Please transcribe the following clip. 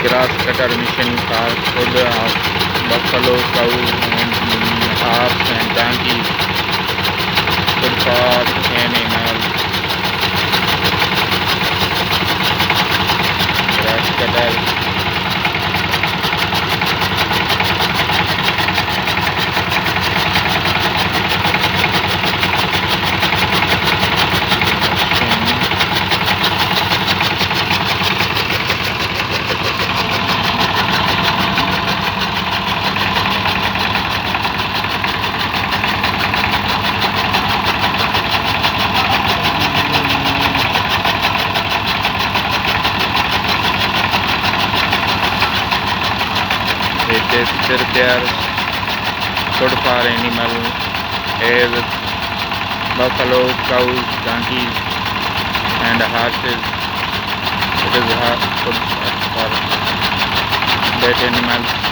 grass cutter machine for food of buffalo, cow, and horse and donkeys. Food for animals. Grass cutter. It is prepared food for animal as buffalo, cows, donkeys, and horses. It is food for that animals.